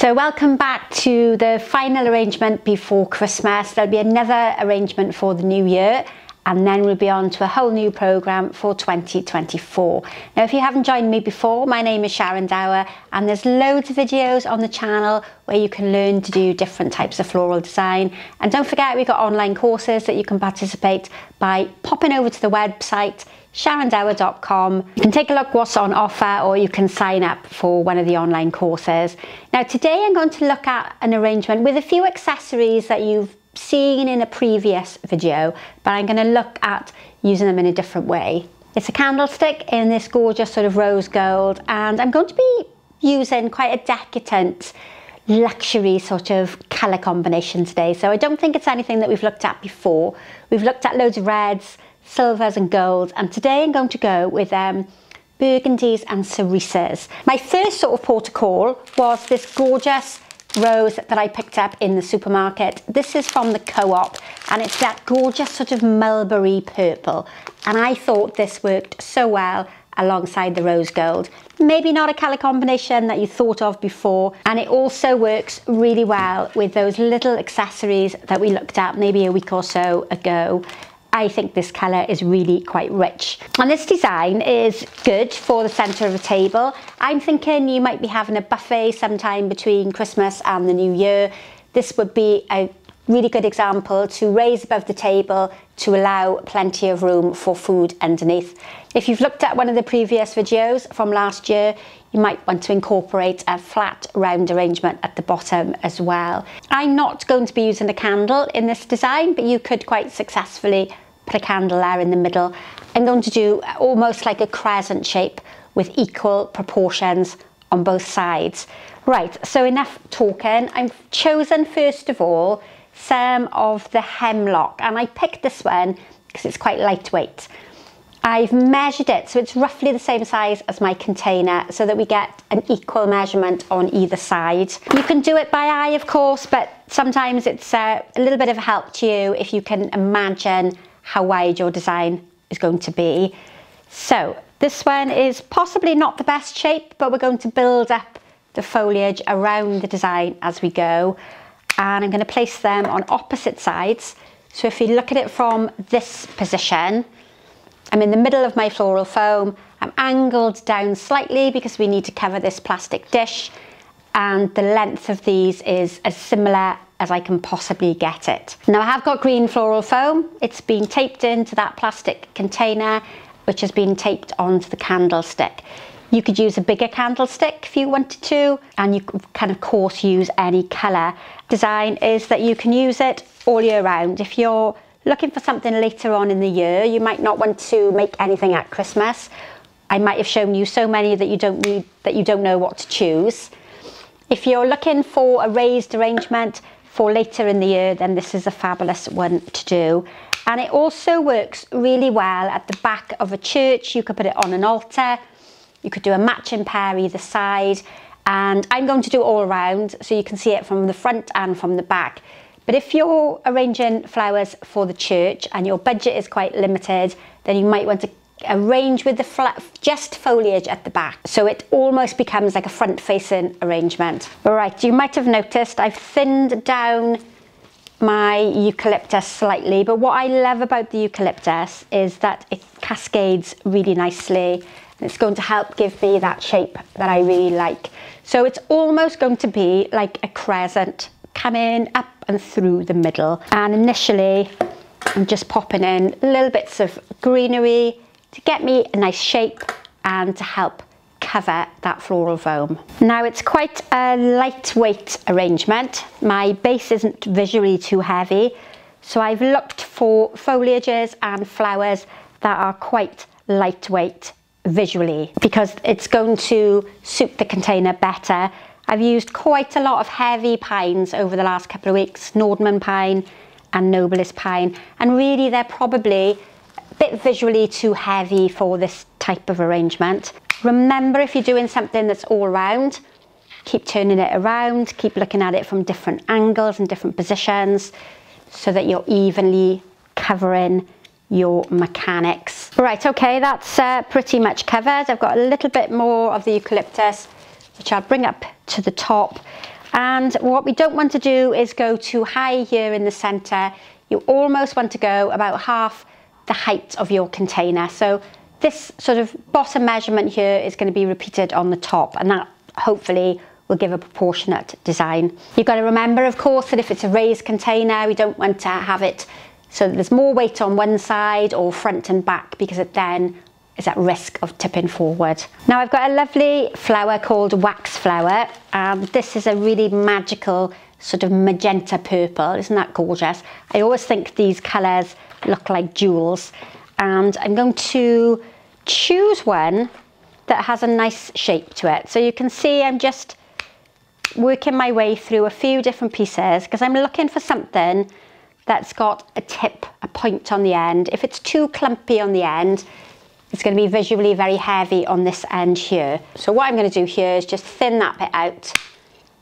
So welcome back to the final arrangement before Christmas. There'll be another arrangement for the new year, and then we'll be on to a whole new programme for 2024. Now, if you haven't joined me before, my name is Sharon Dower, and there's loads of videos on the channel where you can learn to do different types of floral design. And don't forget, we've got online courses that you can participate by popping over to the website sharondower.com. You can take a look what's on offer, or you can sign up for one of the online courses. Now today I'm going to look at an arrangement with a few accessories that you've seen in a previous video, but I'm going to look at using them in a different way. It's a candlestick in this gorgeous sort of rose gold, and I'm going to be using quite a decadent luxury sort of colour combination today. So I don't think it's anything that we've looked at before. We've looked at loads of reds, silvers and golds, and today I'm going to go with burgundies and cerezas. My first sort of port of call was this gorgeous rose that I picked up in the supermarket. This is from the Co-op, and it's that gorgeous sort of mulberry purple, and I thought this worked so well alongside the rose gold. Maybe not a colour combination that you thought of before, and it also works really well with those little accessories that we looked at maybe a week or so ago. I think this colour is really quite rich. And this design is good for the centre of a table. I'm thinking you might be having a buffet sometime between Christmas and the New Year. This would be a really good example to raise above the table to allow plenty of room for food underneath. If you've looked at one of the previous videos from last year, you might want to incorporate a flat round arrangement at the bottom as well. I'm not going to be using a candle in this design, but you could quite successfully put a candle there in the middle. I'm going to do almost like a crescent shape with equal proportions on both sides. Right, so enough talking. I've chosen first of all some of the hemlock, and I picked this one because it's quite lightweight. I've measured it so it's roughly the same size as my container, so that we get an equal measurement on either side. You can do it by eye, of course, but sometimes it's a little bit of help to you if you can imagine how wide your design is going to be. So this one is possibly not the best shape, but we're going to build up the foliage around the design as we go. And I'm going to place them on opposite sides. So if you look at it from this position, I'm in the middle of my floral foam. I'm angled down slightly because we need to cover this plastic dish, and the length of these is as similar as I can possibly get it. Now I have got green floral foam. It's been taped into that plastic container, which has been taped onto the candlestick. You could use a bigger candlestick if you wanted to, and you can of course use any colour. Design is that you can use it all year round. If you're looking for something later on in the year, you might not want to make anything at Christmas. I might have shown you so many that you don't know what to choose. If you're looking for a raised arrangement for later in the year, then this is a fabulous one to do. And it also works really well at the back of a church. You could put it on an altar. You could do a matching pair either side, and I'm going to do it all around so you can see it from the front and from the back. But if you're arranging flowers for the church and your budget is quite limited, then you might want to arrange with just foliage at the back, so it almost becomes like a front-facing arrangement. All right, you might have noticed I've thinned down my eucalyptus slightly, but what I love about the eucalyptus is that it cascades really nicely. It's going to help give me that shape that I really like. So it's almost going to be like a crescent coming up and through the middle. And initially, I'm just popping in little bits of greenery to get me a nice shape and to help cover that floral foam. Now it's quite a lightweight arrangement. My base isn't visually too heavy, so I've looked for foliages and flowers that are quite lightweight visually, because it's going to suit the container better. I've used quite a lot of heavy pines over the last couple of weeks, Nordman pine and Nobilis pine, and really they're probably a bit visually too heavy for this type of arrangement. Remember, if you're doing something that's all round, keep turning it around, keep looking at it from different angles and different positions so that you're evenly covering your mechanics. Right, okay, that's pretty much covered. I've got a little bit more of the eucalyptus, which I'll bring up to the top. And what we don't want to do is go too high here in the centre. You almost want to go about half the height of your container. So this sort of bottom measurement here is going to be repeated on the top, and that hopefully will give a proportionate design. You've got to remember, of course, that if it's a raised container, we don't want to have it so that there's more weight on one side or front and back, because it then is at risk of tipping forward. Now I've got a lovely flower called wax flower, and this is a really magical sort of magenta purple. Isn't that gorgeous? I always think these colours look like jewels, and I'm going to choose one that has a nice shape to it. So you can see I'm just working my way through a few different pieces because I'm looking for something that's got a tip, a point on the end. If it's too clumpy on the end, it's going to be visually very heavy on this end here. So what I'm going to do here is just thin that bit out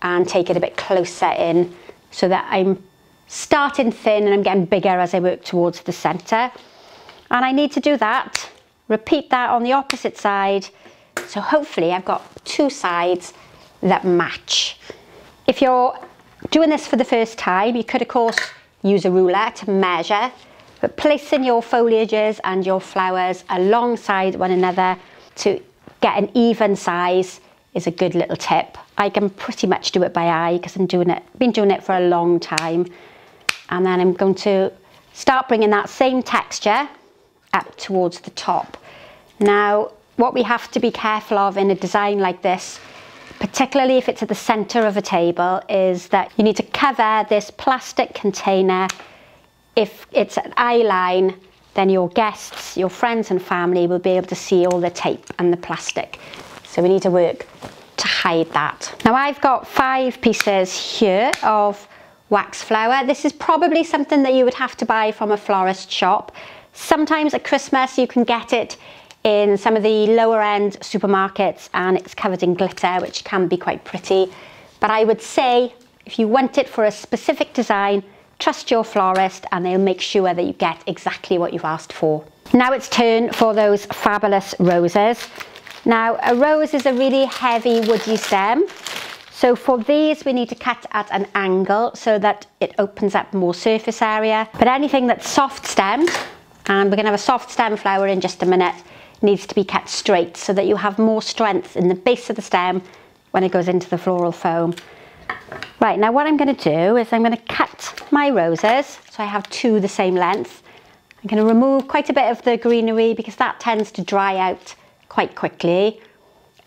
and take it a bit closer in so that I'm starting thin and I'm getting bigger as I work towards the centre. And I need to do that, repeat that on the opposite side. So hopefully I've got two sides that match. If you're doing this for the first time, you could of course use a ruler to measure, but placing your foliages and your flowers alongside one another to get an even size is a good little tip. I can pretty much do it by eye because I've been doing it for a long time. And then I'm going to start bringing that same texture up towards the top. Now, what we have to be careful of in a design like this, particularly if it's at the centre of a table, is that you need to cover this plastic container. If it's an eye line, then your guests, your friends and family will be able to see all the tape and the plastic. So we need to work to hide that. Now I've got 5 pieces here of wax flower. This is probably something that you would have to buy from a florist shop. Sometimes at Christmas you can get it in some of the lower end supermarkets and it's covered in glitter, which can be quite pretty. But I would say if you want it for a specific design, trust your florist and they'll make sure that you get exactly what you've asked for. Now it's turn for those fabulous roses. Now a rose is a really heavy woody stem. So for these we need to cut at an angle so that it opens up more surface area. But anything that's soft stemmed, and we're going to have a soft stem flower in just a minute, needs to be cut straight so that you have more strength in the base of the stem when it goes into the floral foam. Right, now what I'm going to do is I'm going to cut my roses so I have 2 the same length. I'm going to remove quite a bit of the greenery because that tends to dry out quite quickly,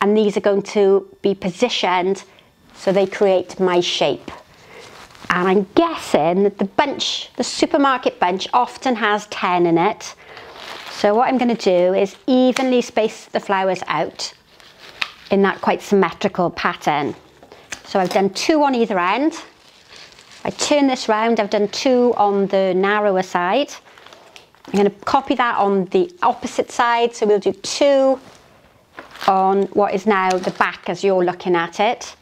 and these are going to be positioned so they create my shape. And I'm guessing that the bunch, the supermarket bunch, often has 10 in it. So what I'm going to do is evenly space the flowers out in that quite symmetrical pattern. So I've done 2 on either end. I turn this round, I've done 2 on the narrower side. I'm going to copy that on the opposite side, so we'll do 2 on what is now the back as you're looking at it.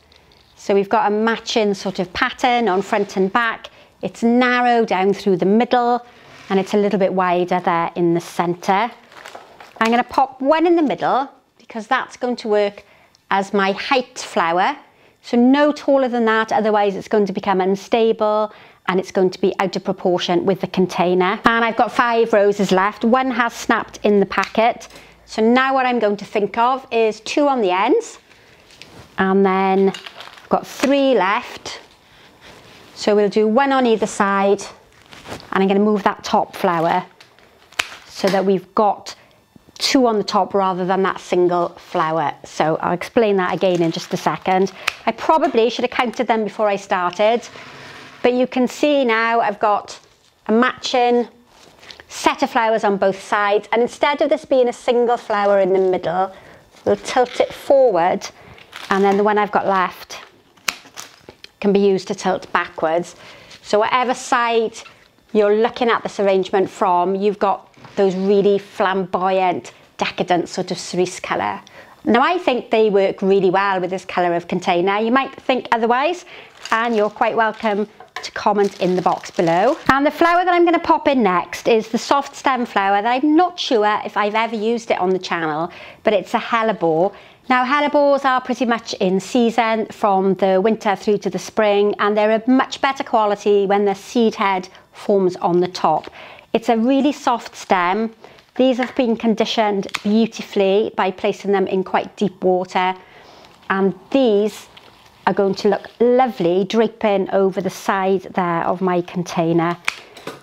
So we've got a matching sort of pattern on front and back. It's narrow down through the middle and it's a little bit wider there in the centre. I'm going to pop 1 in the middle because that's going to work as my height flower. So no taller than that, otherwise it's going to become unstable and it's going to be out of proportion with the container. And I've got 5 roses left. 1 has snapped in the packet. So now what I'm going to think of is 2 on the ends, and then I've got 3 left. So we'll do 1 on either side, and I'm going to move that top flower so that we've got 2 on the top rather than that single flower. So I'll explain that again in just a second. I probably should have counted them before I started, but you can see now I've got a matching set of flowers on both sides, and instead of this being a single flower in the middle, we'll tilt it forward, and then the one I've got left can be used to tilt backwards. So whatever side you're looking at this arrangement from, you've got those really flamboyant, decadent sort of cerise colour. Now I think they work really well with this colour of container. You might think otherwise, and you're quite welcome to comment in the box below. And the flower that I'm going to pop in next is the soft stem flower that I'm not sure if I've ever used it on the channel, but it's a hellebore. Now hellebores are pretty much in season from the winter through to the spring, and they're a much better quality when the seed head forms on the top. It's a really soft stem. These have been conditioned beautifully by placing them in quite deep water, and these are going to look lovely draping over the side there of my container.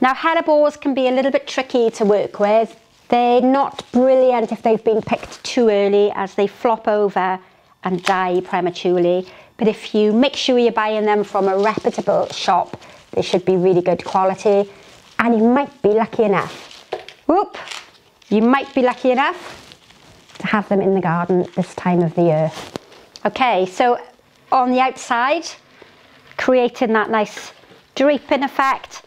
Now hellebores can be a little bit tricky to work with. They're not brilliant if they've been picked too early, as they flop over and die prematurely. But if you make sure you're buying them from a reputable shop, they should be really good quality. And you might be lucky enough, you might be lucky enough to have them in the garden this time of the year. Okay, so on the outside, creating that nice draping effect.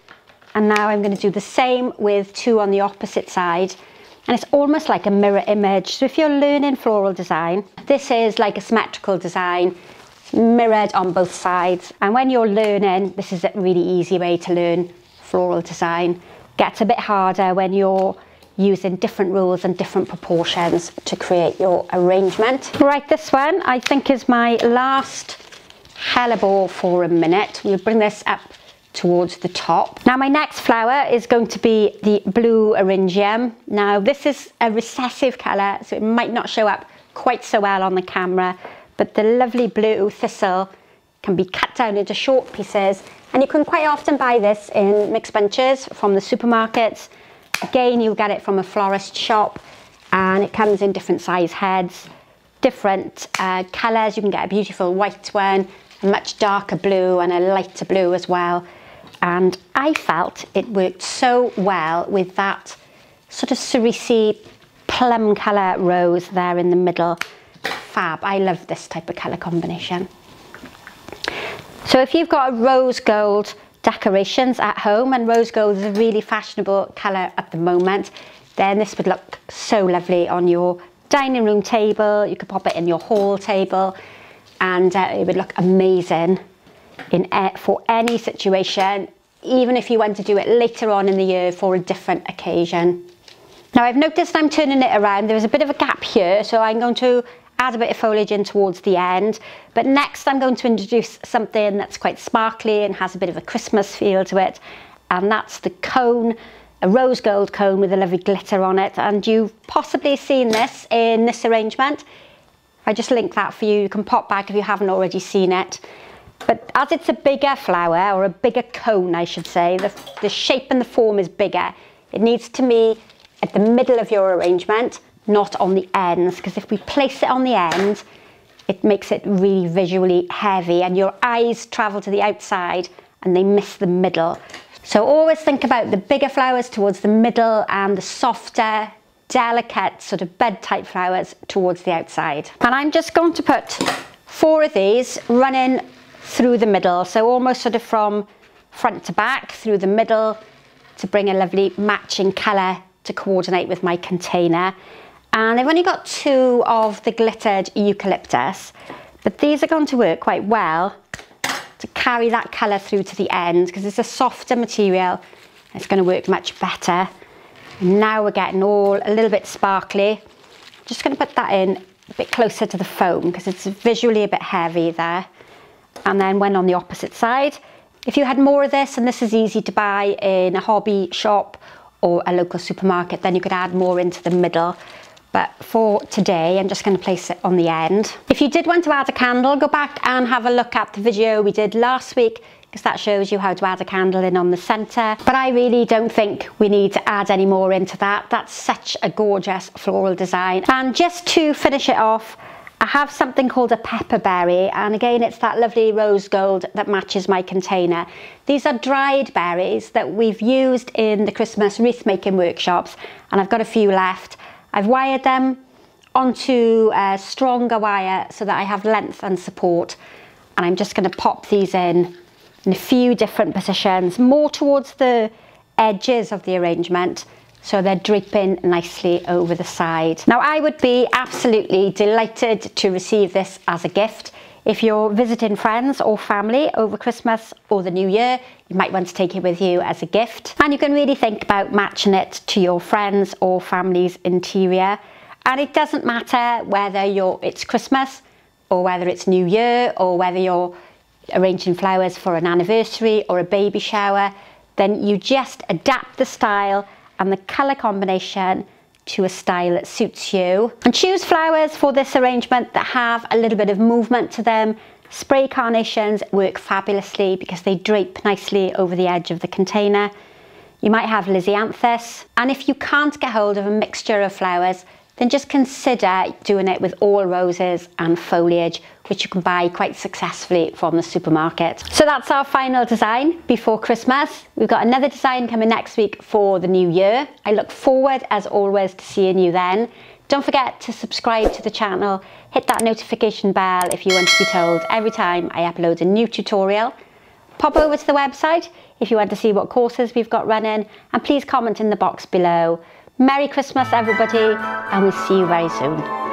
And now I'm going to do the same with two on the opposite side. And it's almost like a mirror image. So if you're learning floral design, this is like a symmetrical design, mirrored on both sides. And when you're learning, this is a really easy way to learn floral design. Gets a bit harder when you're using different rules and different proportions to create your arrangement. Right, this one I think is my last hellebore for a minute. We'll bring this up towards the top. Now my next flower is going to be the blue eryngium. Now this is a recessive colour, so it might not show up quite so well on the camera, but the lovely blue thistle can be cut down into short pieces, and you can quite often buy this in mixed bunches from the supermarkets. Again, you'll get it from a florist shop, and it comes in different size heads, different colours. You can get a beautiful white one, a much darker blue and a lighter blue as well. And I felt it worked so well with that sort of cerise plum colour rose there in the middle. Fab, I love this type of colour combination. So if you've got a rose gold decorations at home, and rose gold is a really fashionable colour at the moment, then this would look so lovely on your dining room table. You could pop it in your hall table, and it would look amazing for any situation, even if you want to do it later on in the year for a different occasion. Now I've noticed I'm turning it around. There's a bit of a gap here, so I'm going to add a bit of foliage in towards the end. But next I'm going to introduce something that's quite sparkly and has a bit of a Christmas feel to it, and that's the cone, a rose gold cone with a lovely glitter on it. And you've possibly seen this in this arrangement. I just link that for you. You can pop back if you haven't already seen it. But as it's a bigger flower, or a bigger cone I should say, the shape and the form is bigger. It needs to be at the middle of your arrangement, not on the ends, because if we place it on the end, it makes it really visually heavy and your eyes travel to the outside and they miss the middle. So always think about the bigger flowers towards the middle and the softer, delicate sort of bud type flowers towards the outside. And I'm just going to put 4 of these running through the middle, so almost sort of from front to back through the middle, to bring a lovely matching colour to coordinate with my container. And I've only got 2 of the glittered eucalyptus, but these are going to work quite well to carry that colour through to the end, because it's a softer material. It's going to work much better. And now we're getting all a little bit sparkly. I'm just going to put that in a bit closer to the foam because it's visually a bit heavy there. And then when on the opposite side, if you had more of this, and this is easy to buy in a hobby shop or a local supermarket, then you could add more into the middle. But for today, I'm just going to place it on the end. If you did want to add a candle, go back and have a look at the video we did last week, because that shows you how to add a candle in on the centre. But I really don't think we need to add any more into that. That's such a gorgeous floral design. And just to finish it off, I have something called a pepperberry, and again it's that lovely rose gold that matches my container. These are dried berries that we've used in the Christmas wreath making workshops, and I've got a few left. I've wired them onto a stronger wire so that I have length and support, and I'm just going to pop these in a few different positions, more towards the edges of the arrangement, so they're draping nicely over the side. Now I would be absolutely delighted to receive this as a gift. If you're visiting friends or family over Christmas or the New Year, you might want to take it with you as a gift. And you can really think about matching it to your friends or family's interior. And it doesn't matter whether it's Christmas or whether it's New Year or whether you're arranging flowers for an anniversary or a baby shower, then you just adapt the style and the colour combination to a style that suits you. And choose flowers for this arrangement that have a little bit of movement to them. Spray carnations work fabulously because they drape nicely over the edge of the container. You might have lisianthus, and if you can't get hold of a mixture of flowers, then just consider doing it with all roses and foliage, which you can buy quite successfully from the supermarket. So that's our final design before Christmas. We've got another design coming next week for the new year. I look forward, as always, to seeing you then. Don't forget to subscribe to the channel, hit that notification bell if you want to be told every time I upload a new tutorial. Pop over to the website if you want to see what courses we've got running, and please comment in the box below. Merry Christmas everybody, and we'll see you very soon.